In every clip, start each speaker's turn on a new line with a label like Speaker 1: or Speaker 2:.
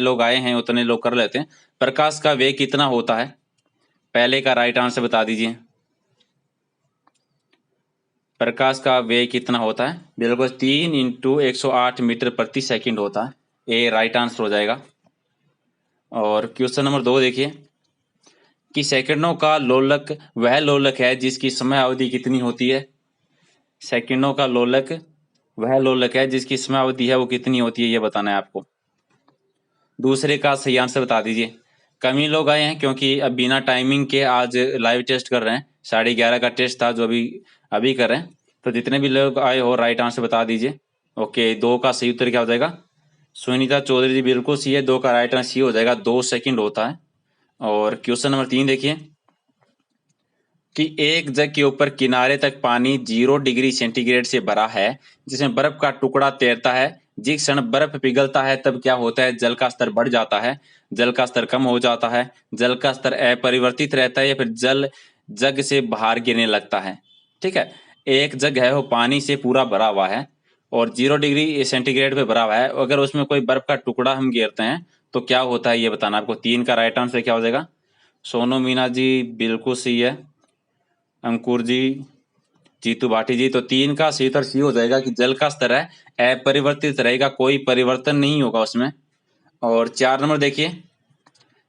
Speaker 1: लोग आए हैं उतने लोग कर लेते हैं। प्रकाश का वेग कितना होता है? पहले का राइट आंसर बता दीजिए। प्रकाश का वेग कितना होता है? बिल्कुल 3 × 108 मीटर प्रति सेकंड होता है। ये राइट आंसर हो जाएगा। और क्वेश्चन नंबर 2 देखिए कि सेकंडों का लोलक वह लोलक है जिसकी समय अवधि कितनी होती है? सेकंडों का लोलक वह लोलक है जिसकी समय अवधि है वो कितनी होती है, ये बताना है आपको। दूसरे का सही आंसर बता दीजिए। कम ही लोग आए हैं क्योंकि अब बिना टाइमिंग के आज लाइव टेस्ट कर रहे हैं। 11:30 का टेस्ट था जो अभी कर रहे हैं। तो जितने भी लोग आए हो राइट आंसर बता दीजिए। ओके, 2 का सही उत्तर क्या हो जाएगा? सुनीता चौधरी जी बिल्कुल सही है। 2 का राइट आंसर सी हो जाएगा, 2 सेकंड होता है। और क्वेश्चन नंबर 3 देखिए कि एक जग के ऊपर किनारे तक पानी 0 डिग्री सेंटीग्रेड से भरा है जिसमें बर्फ का टुकड़ा तैरता है। जिस क्षण बर्फ पिघलता है तब क्या होता है? जल का स्तर बढ़ जाता है, जल का स्तर कम हो जाता है, जल का स्तर अपरिवर्तित रहता है या फिर जल जग से बाहर गिरने लगता है। ठीक है, एक जग है वो पानी से पूरा भरा हुआ है और 0 डिग्री सेंटीग्रेड पे भरा हुआ है। अगर उसमें कोई बर्फ का टुकड़ा हम गिरते हैं तो क्या होता है ये बताना आपको। 3 का राइट आंसर क्या हो जाएगा? सोनू मीना जी बिल्कुल सही है। अंकुर जी, जीतू भाटी जी, तो 3 का सही उत्तर सी हो जाएगा कि जल का स्तर है अपरिवर्तित रहेगा, कोई परिवर्तन नहीं होगा उसमें। और 4 नंबर देखिए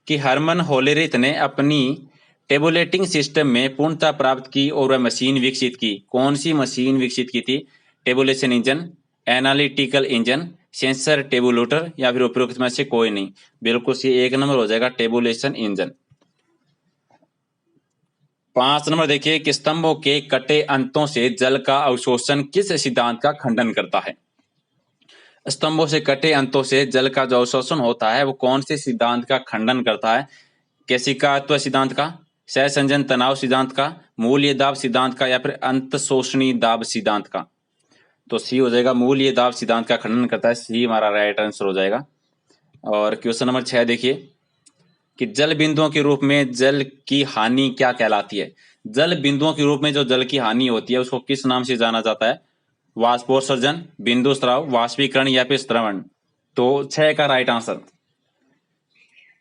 Speaker 1: कि हरमन होलेरिथ ने अपनी टेबुलेटिंग सिस्टम में पूर्णता प्राप्त की और वह मशीन विकसित की। कौन सी मशीन विकसित की थी? Tabulation engine, analytical engine, sensor tabulator या फिर उपरोक्त में से कोई नहीं। बिल्कुल सी 1 नंबर हो जाएगा टेबुलेशन इंजन। 5 नंबर देखिए कि स्तंभों के कटे अंतों से जल का अवशोषण किस सिद्धांत का खंडन करता है? स्तंभों से कटे अंतों से जल का जो अवशोषण होता है वो कौन से सिद्धांत का खंडन करता है? केशिकात्व सिद्धांत का, सहसंजन तनाव सिद्धांत का, मूल्य दाब सिद्धांत का या फिर अंत शोषणी दाब सिद्धांत का? तो सी हो जाएगा, मूल्य दाब सिद्धांत का खंडन करता है। सी हमारा राइट आंसर हो जाएगा। और क्वेश्चन नंबर 6 देखिए कि जल बिंदुओं के रूप में जल की हानि क्या कहलाती है? जल बिंदुओं के रूप में जो जल की हानि होती है उसको किस नाम से जाना जाता है? वाष्पोत्सर्जन, बिंदु स्राव, वाष्पीकरण या फिर स्त्रवण? तो 6 का राइट आंसर।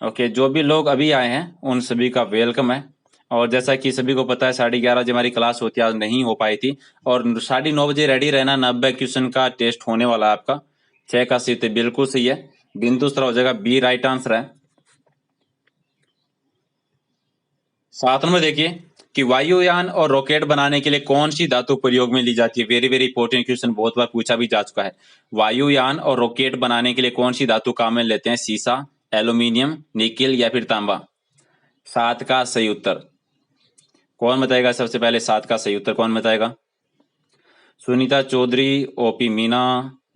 Speaker 1: ओके, जो भी लोग अभी आए हैं उन सभी का वेलकम है। और जैसा कि सभी को पता है 11:30 बजे हमारी क्लास होती है, आज नहीं हो पाई थी। और 9:30 बजे रेडी रहना, 90 क्वेश्चन का टेस्ट होने वाला है आपका। 6 का सही बिल्कुल सही है, बिंदु स्राव हो जाएगा, बी राइट आंसर है। 7 नंबर देखिए कि वायुयान और रॉकेट बनाने के लिए कौन सी धातु प्रयोग में ली जाती है? वेरी वेरी इंपॉर्टेंट क्वेश्चन, बहुत बार पूछा भी जा चुका है। वायुयान और रॉकेट बनाने के लिए कौन सी धातु काम में लेते हैं? सीसा, एल्यूमिनियम, निकेल या फिर तांबा? 7 का सही उत्तर कौन बताएगा? सबसे पहले 7 का सही उत्तर कौन बताएगा? सुनीता चौधरी, ओपी मीना,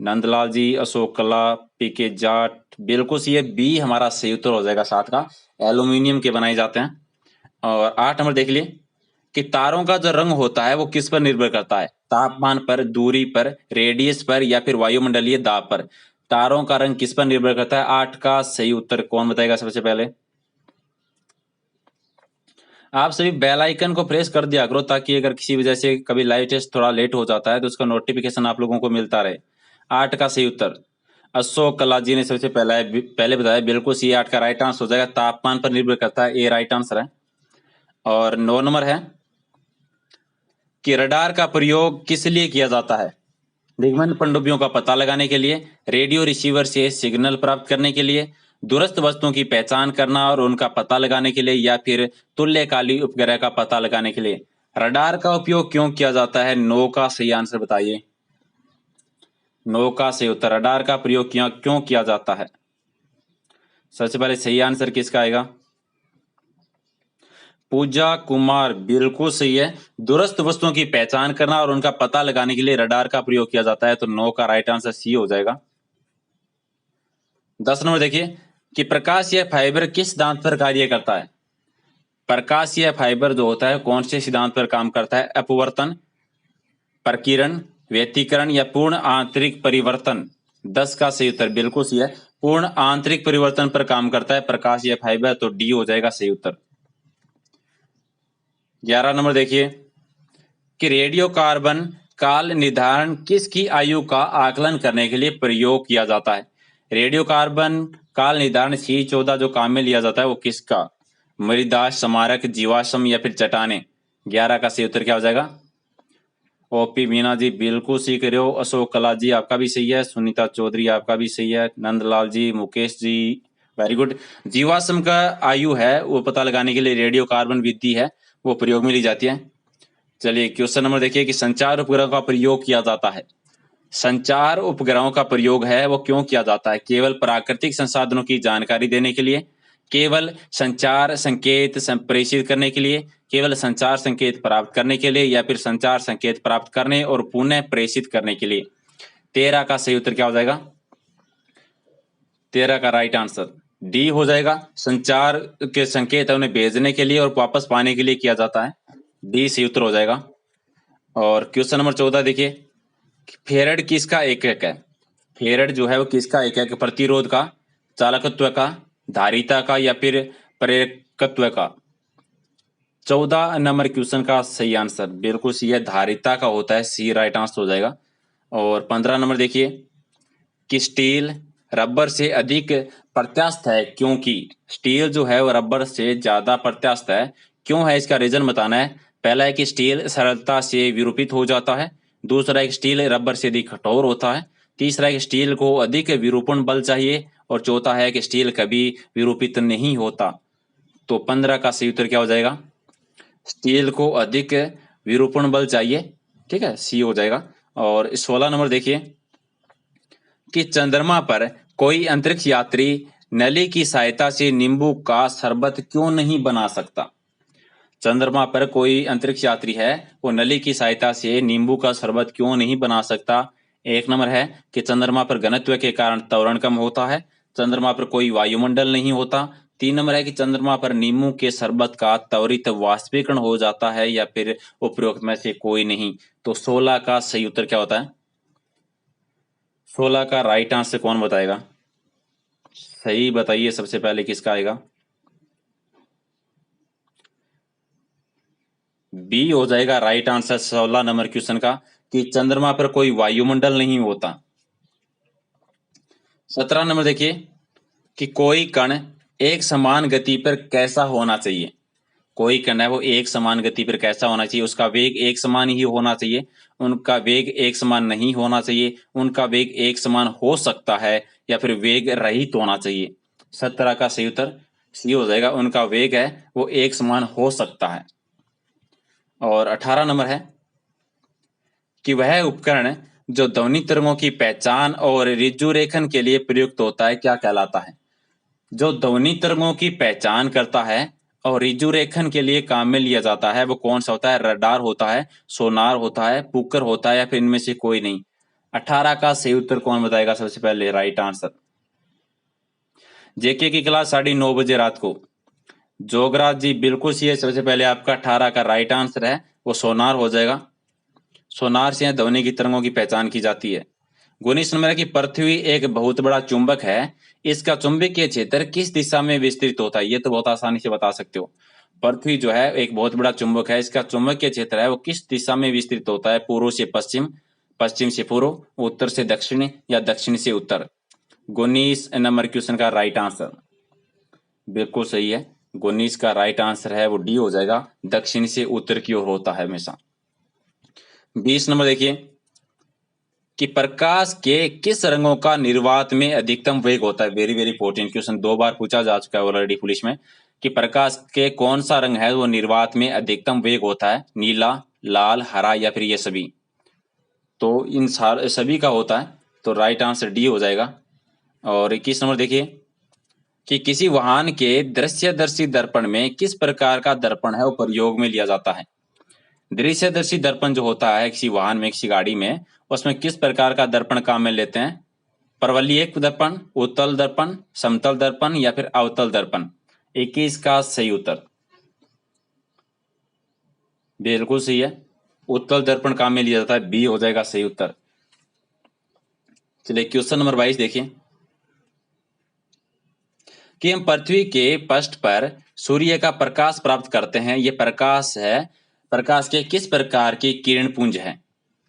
Speaker 1: नंदलाल जी, अशोक कला, पीके जाट, बिल्कुल सही है, बी हमारा सही उत्तर हो जाएगा 7 का। एल्यूमिनियम के बनाए जाते हैं। और 8 नंबर देख लिए कि तारों का जो रंग होता है वो किस पर निर्भर करता है? तापमान पर, दूरी पर, रेडियस पर या फिर वायुमंडलीय दाब पर? तारों का रंग किस पर निर्भर करता है? 8 का सही उत्तर कौन बताएगा? सबसे पहले आप सभी बेल आइकन को प्रेस कर दिया करो ताकि अगर किसी वजह से कभी लाइव टेस्ट थोड़ा लेट हो जाता है तो उसका नोटिफिकेशन आप लोगों को मिलता रहे। 8 का सही उत्तर अशोक कला जी ने सबसे पहले बताया, बिल्कुल सी 8 का राइट आंसर हो जाएगा। तापमान पर निर्भर करता है, ये राइट आंसर है। और 9 नंबर है कि रडार का प्रयोग किस लिए किया जाता है? दिग्बंध पनडुब्बियों का पता लगाने के लिए, रेडियो रिसीवर से सिग्नल प्राप्त करने के लिए, दूरस्थ वस्तुओं की पहचान करना और उनका पता लगाने के लिए या फिर तुल्यकालिक उपग्रह का पता लगाने के लिए? रडार का उपयोग क्यों किया जाता है? 9 का सही आंसर बताइए। 9 का सही उत्तर, रडार का प्रयोग क्यों किया जाता है? सबसे पहले सही आंसर किसका आएगा? पूजा कुमार, बिल्कुल सही है। दूरस्थ वस्तुओं की पहचान करना और उनका पता लगाने के लिए रडार का प्रयोग किया जाता है, तो 9 का राइट आंसर सी हो जाएगा। 10 नंबर देखिए कि प्रकाशीय फाइबर किस सिद्धांत पर कार्य करता है? प्रकाशीय फाइबर जो होता है कौन से सिद्धांत पर काम करता है? अपवर्तन, प्रकीर्णन, व्यतिकरण या पूर्ण आंतरिक परिवर्तन? 10 का सही उत्तर बिल्कुल सही है, पूर्ण आंतरिक परिवर्तन पर काम करता है प्रकाशीय फाइबर, तो डी हो जाएगा सही उत्तर। 11 नंबर देखिए कि रेडियो कार्बन काल निर्धारण किसकी आयु का आकलन करने के लिए प्रयोग किया जाता है? रेडियोकार्बन काल निर्धारण C14 जो काम में लिया जाता है वो किसका? मृदा, स्मारक, जीवाश्म या फिर चट्टाने? 11 का सही उत्तर क्या हो जाएगा? ओपी मीना जी बिल्कुल सीख रहे हो। अशोक कला जी आपका भी सही है। सुनीता चौधरी आपका भी सही है। नंदलाल जी, मुकेश जी, वेरी गुड। जीवाश्म का आयु है वो पता लगाने के लिए रेडियो कार्बन विधि है वो प्रयोग में ली जाती है। चलिए क्वेश्चन नंबर देखिए कि संचार उपग्रह का प्रयोग किया जाता है। संचार उपग्रहों का प्रयोग है वो क्यों किया जाता है? केवल प्राकृतिक संसाधनों की जानकारी देने के लिए, केवल संचार संकेत प्रेषित करने के लिए, केवल संचार संकेत प्राप्त करने के लिए या फिर संचार संकेत प्राप्त करने और पुनः प्रेषित करने के लिए? 13 का सही उत्तर क्या हो जाएगा? 13 का राइट आंसर डी हो जाएगा। संचार के संकेत उन्हें भेजने के लिए और वापस पाने के लिए किया जाता है। डी सही उत्तर हो जाएगा। और क्वेश्चन नंबर 14 देखिए, फेरड किसका एकक है? फेरड जो है वो किसका एकक? प्रतिरोध का, चालकत्व का, धारिता का या फिर प्रेरकत्व का? 14 नंबर क्वेश्चन का सही आंसर बिल्कुल सी है, धारिता का होता है। सी राइट आंसर हो जाएगा। और 15 नंबर देखिए कि स्टील रबर से अधिक प्रत्यास्थ है क्योंकि? स्टील जो है वो रबर से ज्यादा प्रत्यास्थ है। क्यों है इसका रीजन बताना है। पहला है कि स्टील सरलता से विरूपित हो जाता है। दूसरा है कि स्टील रबर से अधिक कठोर होता है। तीसरा है कि स्टील को अधिक विरूपण बल चाहिए। और चौथा है कि स्टील कभी विरूपित नहीं होता। तो 15 का सही उत्तर क्या हो जाएगा? स्टील को अधिक विरूपण बल चाहिए। ठीक है, सी हो जाएगा। और 16 नंबर देखिए कि चंद्रमा पर कोई अंतरिक्ष यात्री नली की सहायता से नींबू का शरबत क्यों नहीं बना सकता? चंद्रमा पर कोई अंतरिक्ष यात्री है वो नली की सहायता से नींबू का शरबत क्यों नहीं बना सकता? एक नंबर है कि चंद्रमा पर घनत्व के कारण त्वरण कम होता है। चंद्रमा पर कोई वायुमंडल नहीं होता। 3 नंबर है कि चंद्रमा पर नींबू के शरबत का त्वरित वाष्पीकरण हो जाता है या फिर उपरोक्त में से कोई नहीं। तो 16 का सही उत्तर क्या होता है? 16 का राइट आंसर कौन बताएगा? सही बताइए सबसे पहले किसका आएगा? बी हो जाएगा राइट आंसर 16 नंबर क्वेश्चन का कि चंद्रमा पर कोई वायुमंडल नहीं होता। 17 नंबर देखिए कि कोई कण एक समान गति पर कैसा होना चाहिए? कोई कण है वो एक समान गति पर कैसा होना चाहिए? उसका वेग एक समान ही होना चाहिए, उनका वेग एक समान नहीं होना चाहिए, उनका वेग एक समान हो सकता है या फिर वेग रहित होना चाहिए? 17 का सही उत्तर सी हो जाएगा, उनका वेग है वो एक समान हो सकता है। और 18 नंबर है कि वह उपकरण जो ध्वनि तरंगों की पहचान और ऋजुरेखन के लिए प्रयुक्त होता है क्या कहलाता है? जो ध्वनि तरंगों की पहचान करता है और ऋजुरेखन के लिए काम में लिया जाता है वो कौन सा होता है? रडार होता है, सोनार होता है, पुकर होता है या फिर इनमें से कोई नहीं? 18 का सही उत्तर कौन बताएगा सबसे पहले? राइट आंसर जेके की क्लास 9:30 बजे रात को। जोगराज जी बिल्कुल सही है, सबसे पहले आपका 18 का राइट आंसर है वो सोनार हो जाएगा। सोनार से ध्वनि की तरंगों की पहचान की जाती है। 19 नंबर है कि पृथ्वी एक बहुत बड़ा चुंबक है, इसका चुंबकीय क्षेत्र किस दिशा में विस्तृत होता है? ये तो बहुत आसानी से बता सकते हो। पृथ्वी जो है एक बहुत बड़ा चुंबक है, इसका चुंबकीय क्षेत्र है वो किस दिशा में विस्तृत होता है? पूर्व से पश्चिम, पश्चिम से पूर्व, उत्तर से दक्षिण या दक्षिण से उत्तर? 19 नंबर क्वेश्चन का राइट आंसर बिल्कुल सही है। 19 का राइट आंसर है वो डी हो जाएगा, दक्षिण से उत्तर की ओर होता है हमेशा। 20 नंबर देखिए कि प्रकाश के किस रंगों का निर्वात में अधिकतम वेग होता है? वेरी वेरी इंपॉर्टेंट क्वेश्चन, 2 बार पूछा जा चुका है ऑलरेडी पुलिस में कि प्रकाश के कौन सा रंग है वो निर्वात में अधिकतम वेग होता है? नीला, लाल, हरा या फिर ये सभी? तो इन सभी का होता है, तो राइट आंसर डी हो जाएगा। और 21 नंबर देखिए कि किसी वाहन के दृश्यदर्शी दर्पण में किस प्रकार का दर्पण है वो प्रयोग में लिया जाता है? दृश्यदर्शी दर्पण जो होता है किसी वाहन में, किसी गाड़ी में, उसमें किस प्रकार का दर्पण काम में लेते हैं? परवलयिक दर्पण, उत्तल दर्पण, समतल दर्पण या फिर अवतल दर्पण? 21 का सही उत्तर बिल्कुल सही है, उत्तल दर्पण काम में लिया जाता है। बी हो जाएगा सही उत्तर। चलिए क्वेश्चन नंबर 22 देखिए कि हम पृथ्वी के पृष्ठ पर सूर्य का प्रकाश प्राप्त करते हैं, ये प्रकाश है, प्रकाश के किस प्रकार की किरण पुंज है?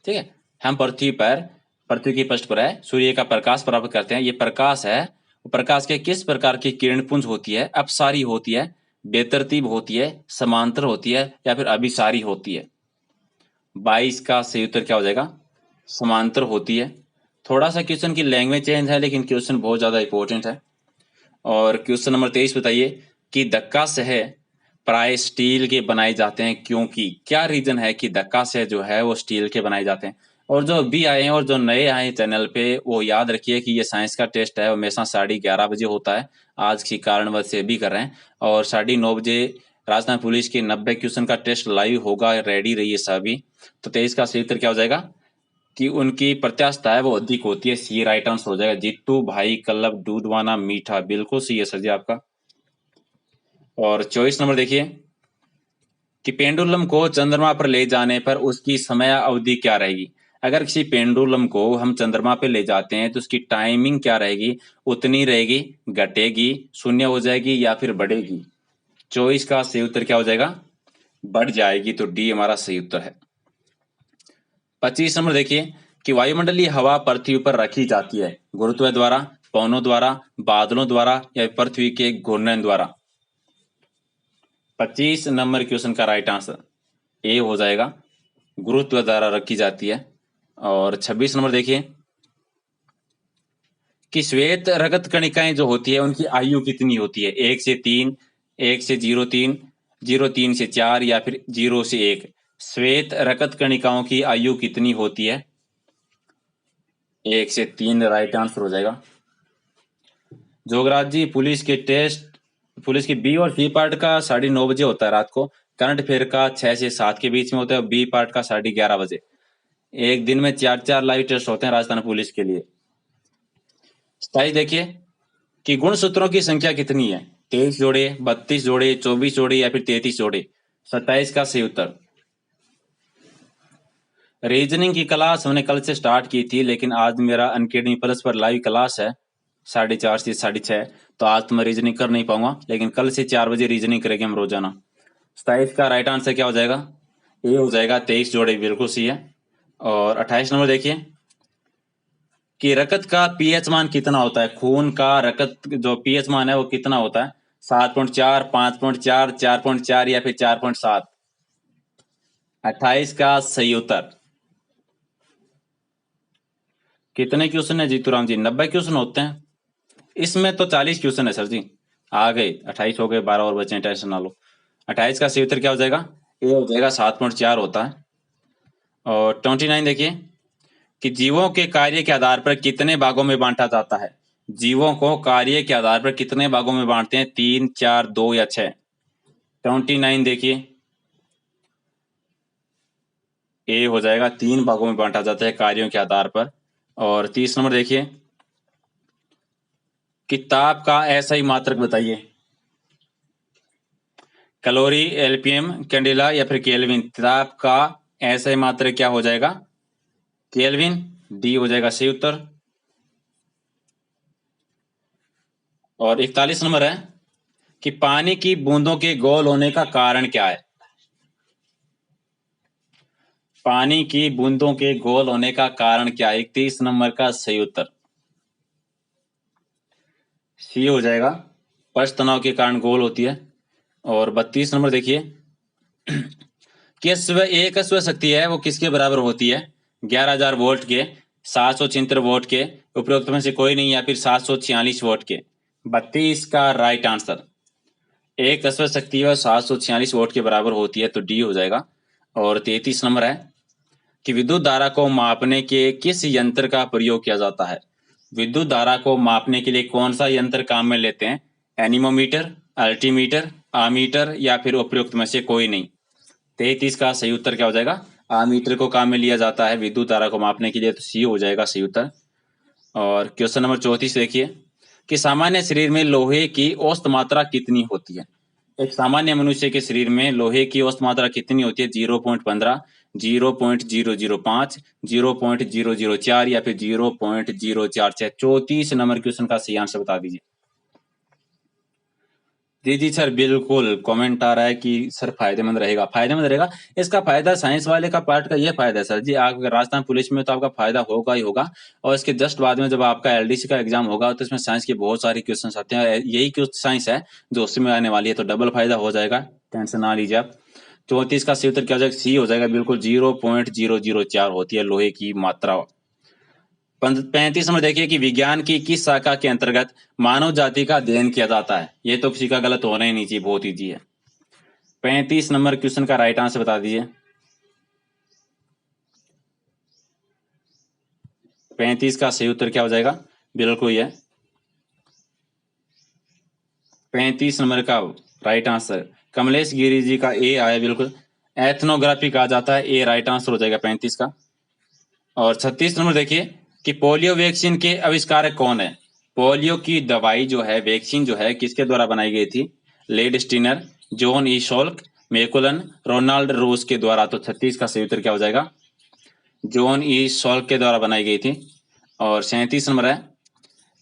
Speaker 1: ठीक है, हम पृथ्वी पर पृथ्वी की पृष्ठ पर है, सूर्य का प्रकाश प्राप्त करते हैं। ये प्रकाश है, प्रकाश के किस प्रकार की किरणपुंज होती है? अपसारी होती है, बेतरतीब होती है, समांतर होती है या फिर अभिसारी होती है? 22 का सही उत्तर क्या हो जाएगा? समांतर होती है। थोड़ा सा क्वेश्चन की लैंग्वेज चेंज है, लेकिन क्वेश्चन बहुत ज्यादा इंपॉर्टेंट है। और क्वेश्चन नंबर 23 बताइए कि धक्का सह प्राय स्टील के बनाए जाते हैं, क्योंकि क्या रीजन है कि धक्का सह जो है वो स्टील के बनाए जाते हैं? और जो भी आए हैं और जो नए आए चैनल पे, वो याद रखिए कि ये साइंस का टेस्ट है, हमेशा 11:30 बजे होता है। आज की कारणवश से भी कर रहे हैं, और 9:30 बजे राजस्थान पुलिस के 90 क्वेश्चन का टेस्ट लाइव होगा, रेडी रहिए सभी। तो 23 का सही उत्तर क्या हो जाएगा कि उनकी प्रत्याशा है वो अधिक होती है। सी राइट आंसर हो जाएगा। जीतू भाई कल्लब दूधवाना मीठा, बिल्कुल सही है सर जी आपका। और 24 नंबर देखिए कि पेंडुलम को चंद्रमा पर ले जाने पर उसकी समय अवधि क्या रहेगी? अगर किसी पेंडुलम को हम चंद्रमा पे ले जाते हैं तो उसकी टाइमिंग क्या रहेगी? उतनी रहेगी, घटेगी, शून्य हो जाएगी या फिर बढ़ेगी? 24 का सही उत्तर क्या हो जाएगा? बढ़ जाएगी। तो डी हमारा सही उत्तर है। 25 नंबर देखिए कि वायुमंडलीय हवा पृथ्वी पर रखी जाती है गुरुत्व द्वारा, पवनों द्वारा, बादलों द्वारा या पृथ्वी के घूर्णन द्वारा? 25 नंबर क्वेश्चन का राइट आंसर ए हो जाएगा, गुरुत्व द्वारा रखी जाती है। और 26 नंबर देखिए कि श्वेत रगत कणिकाएं जो होती है उनकी आयु कितनी होती है? 1 से 3, 1 से 03, 03 से 4 या फिर 0 से 1? श्वेत रगत कणिकाओं की आयु कितनी होती है? 1 से 3 राइट आंसर हो जाएगा। जोगराज जी, पुलिस के टेस्ट, पुलिस की बी और सी पार्ट का 9:30 बजे होता है रात को। करंट अफेयर का 6 से 7 के बीच में होता है, और बी पार्ट का 11:30 बजे। एक दिन में 4 लाइव टेस्ट होते हैं राजस्थान पुलिस के लिए। 27 देखिए कि गुणसूत्रों की संख्या कितनी है? 23 जोड़े, 32 जोड़े, 24 जोड़े या फिर 33 जोड़े? 27 का सही उत्तर। रीजनिंग की क्लास हमने कल से स्टार्ट की थी, लेकिन आज मेरा अनअकैडमी प्लस पर लाइव क्लास है 4:30 से 6:30, तो आज तो मैं रीजनिंग कर नहीं पाऊंगा, लेकिन कल से 4 बजे रीजनिंग करेंगे हम रोजाना। 27 का राइट आंसर क्या हो जाएगा? ए हो जाएगा, 23 जोड़े, बिल्कुल सही है। और 28 नंबर देखिए कि रक्त का पीएच मान कितना होता है? खून का रक्त जो पीएच मान है वो कितना होता है? 7.4, 5.4, 4.4 या फिर 4.7? 28 का सही उत्तर। कितने क्वेश्चन है जीतूराम जी? 90 क्वेश्चन होते हैं। इसमें तो 40 क्वेश्चन है सर जी। आ गए 28 हो गए, 12 और बचे, टेंशन ना लो। 28 का सही उत्तर क्या हो जाएगा? ए हो जाएगा, 7.4 होता है। और 29 देखिए कि जीवों के कार्य के आधार पर कितने भागों में बांटा जाता है? जीवों को कार्य के आधार पर कितने भागों में बांटते हैं? 3, 4, 2 या 6? 29 देखिए ए हो जाएगा, 3 भागों में बांटा जाता है कार्यों के आधार पर। और 30 नंबर देखिए कि ताप का ऐसा ही मात्रक बताइए। कैलोरी, एलपीएम, कैंडेला या फिर केल्विन? ताप का ऐसा ही मात्रक क्या हो जाएगा? केल्विन, डी हो जाएगा सही उत्तर। और 41 नंबर है कि पानी की बूंदों के गोल होने का कारण क्या है? पानी की बूंदों के गोल होने का कारण क्या है? 31 नंबर का सही उत्तर सी हो जाएगा, पृष्ठ तनाव के कारण गोल होती है। और 32 नंबर देखिए कि एक अश्व शक्ति है वो किसके बराबर होती है? 11,000 वोल्ट के, 776 वोल्ट के, उपरोक्त में से कोई नहीं, या फिर 746 वोल्ट के? 32 का राइट आंसर, एक अश्व शक्ति है 746 वोल्ट के बराबर होती है, तो डी हो जाएगा। और 33 नंबर है कि विद्युत धारा को मापने के किस यंत्र का प्रयोग किया जाता है? विद्युत धारा को मापने के लिए कौन सा यंत्र काम में लेते हैं? एनीमोमीटर, अल्टीमीटर, आमीटर या फिर उपरोक्त में से कोई नहीं? 33 का सही उत्तर क्या हो जाएगा? आमीटर को काम में लिया जाता है विद्युत धारा को मापने के लिए, तो सी हो जाएगा सही उत्तर। और क्वेश्चन नंबर 34 देखिए कि सामान्य शरीर में लोहे की औसत मात्रा कितनी होती है? एक सामान्य मनुष्य के शरीर में लोहे की औसत मात्रा कितनी होती है? 0.15, 0.005, 0.004 या फिर 0.046? 34 नंबर क्वेश्चन का सही आंसर बता दीजिए। जी सर, बिल्कुल कमेंट आ रहा है कि सर फायदेमंद रहेगा। इसका फायदा साइंस वाले का पार्ट का ये फायदा है सर जी, आप अगर राजस्थान पुलिस में तो आपका फायदा होगा ही होगा, और इसके जस्ट बाद में जब आपका एलडीसी का एग्जाम होगा तो इसमें साइंस के बहुत सारे क्वेश्चन आते हैं, यही कुछ साइंस है जो उसमें आने वाली है, तो डबल फायदा हो जाएगा, टेंशन ना लीजिए आप। 34 का सी उत्तर क्या हो जाएगा? सी हो जाएगा, बिल्कुल 0.004 होती है लोहे की मात्रा। 35 नंबर देखिए कि विज्ञान की किस शाखा के अंतर्गत मानव जाति का अध्ययन किया जाता है? ये तो किसी का गलत होना ही नहीं चाहिए, बहुत ईजी है। 35 नंबर क्वेश्चन का राइट आंसर बता दीजिए। 35 का सही उत्तर क्या हो जाएगा? बिल्कुल ये 35 नंबर का राइट आंसर कमलेश गिरी जी का ए आया, बिल्कुल एथनोग्राफी कहा जाता है, ए राइट आंसर हो जाएगा 35 का। और 36 नंबर देखिए कि पोलियो वैक्सीन के आविष्कारक कौन है? पोलियो की दवाई जो है, वैक्सीन जो है, किसके द्वारा बनाई गई थी? Lead Steiner, John E शोल्क, मैकुलन, Ronald रोज के द्वारा। तो 36 का सही उत्तर क्या हो जाएगा? जॉन ई शोल्क के द्वारा बनाई गई थी। और 37 नंबर है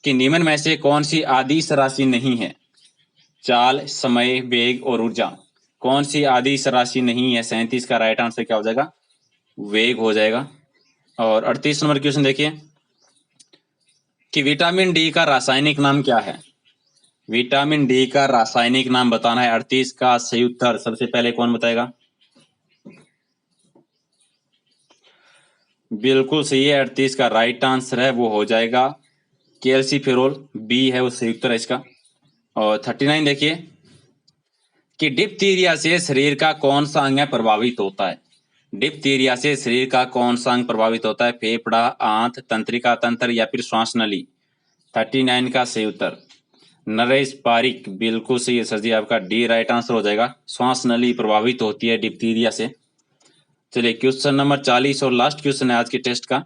Speaker 1: कि निम्न में से कौन सी आदिश राशि नहीं है? चाल, समय, वेग और ऊर्जा। कौन सी आदिश राशि नहीं है? 37 का राइट आंसर क्या हो जाएगा? वेग हो जाएगा। और 38 नंबर क्वेश्चन देखिए कि विटामिन डी का रासायनिक नाम क्या है? विटामिन डी का रासायनिक नाम बताना है। 38 का सही उत्तर सबसे पहले कौन बताएगा? बिल्कुल सही है, 38 का राइट आंसर है वो हो जाएगा कैल्सीफेरोल, बी है वो सही उत्तर है इसका। और 39 देखिए कि डिप्थीरिया से शरीर का कौन सा अंग प्रभावित होता है? डिप्थीरिया से शरीर का कौन सा अंग प्रभावित होता है? फेफड़ा, आंत, तंत्रिका तंत्र या फिर श्वास नली। 39 का सही उत्तर नरेश पारिक, बिल्कुल सही है सर जी, आपका डी राइट आंसर हो जाएगा। श्वास नली प्रभावित होती है डिप्थीरिया से। चलिए क्वेश्चन नंबर 40 और लास्ट क्वेश्चन है आज के टेस्ट का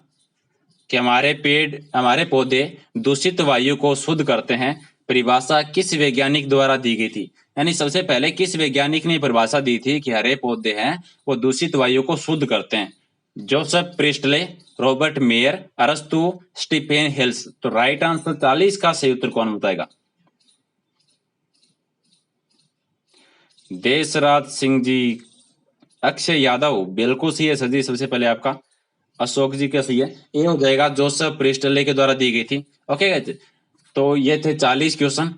Speaker 1: कि हमारे पौधे दूषित वायु को शुद्ध करते हैं, परिभाषा किस वैज्ञानिक द्वारा दी गई थी? यानी सबसे पहले किस वैज्ञानिक ने परिभाषा दी थी कि हरे पौधे हैं वो दूषित वायु को शुद्ध करते हैं? जोसेफ प्रिस्टले, रॉबर्ट मेयर, अरस्तु, स्टीफेन हेल्स। तो राइट आंसर 40 का सही उत्तर कौन बताएगा? देशराज सिंह जी, अक्षय यादव, बिल्कुल सही है सर जी, सबसे पहले आपका अशोक जी का सही है, ये हो जाएगा जोसेफ प्रिस्टले के द्वारा दी गई थी। ओके, तो ये थे 40 क्वेश्चन।